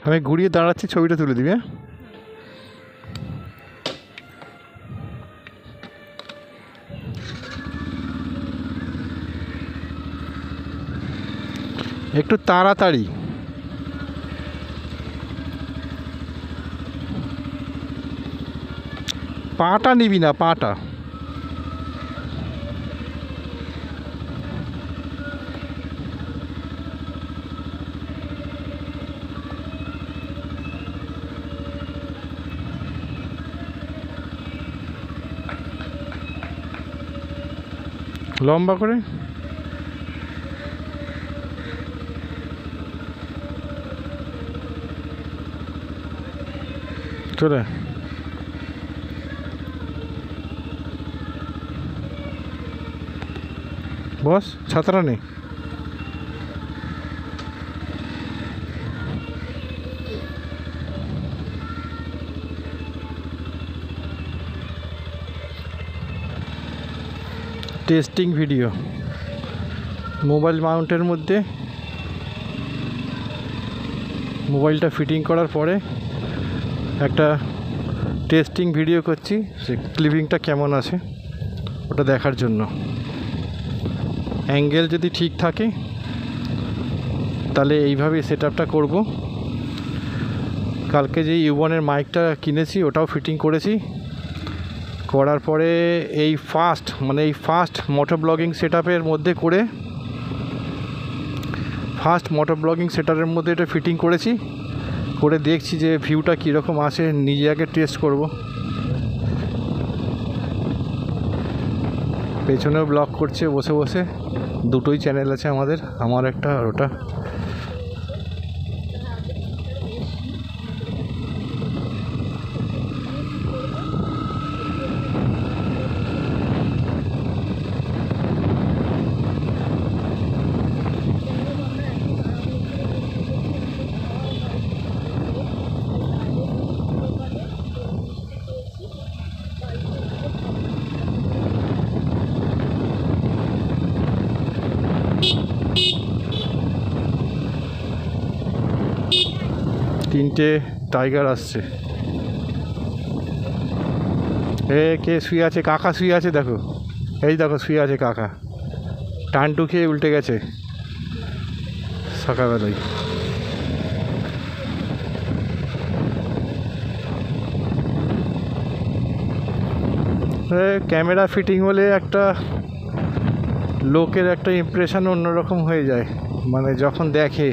আমি ঘুরিয়ে দাঁড়াচ্ছি, ছবিটা তুলে দিবি। একটু তাড়াতাড়ি। পাটা নিবি না, পাটা। লম্বা করে চলে বস, ছাতাটা নেই। টেস্টিং ভিডিও মোবাইল মাউন্টের মধ্যে। মোবাইলটা ফিটিং করার পরে একটা টেস্টিং ভিডিও করছি, সে ক্লিপিংটা কেমন আছে ওটা দেখার জন্য। অ্যাঙ্গেল যদি ঠিক থাকে তাহলে এইভাবে সেট আপটা করবো। কালকে যে ইউবনের মাইকটা কিনেছি ওটাও ফিটিং করেছি, করার পরে এই ফার্স্ট মোটো ব্লগিং সেট আপের মধ্যে করে এটা ফিটিং করেছি, করে দেখছি যে ভিউটা কীরকম আছে, নিজে আগে টেস্ট করব। পেছনেও ব্লগ করছে বসে বসে, দুটোই চ্যানেল আছে আমাদের, আমার একটা আর ওটা। তিনটে টাইগার আসছে। কে শুয়ে আছে? কাকা শুয়ে আছে, দেখো, এই দেখো শুয়ে আছে কাকা, টানটু খেয়ে উল্টে গেছে সকালবেলায়। ক্যামেরা ফিটিং হলে একটা লোকের একটা ইমপ্রেশন অন্যরকম হয়ে যায়, মানে যখন দেখে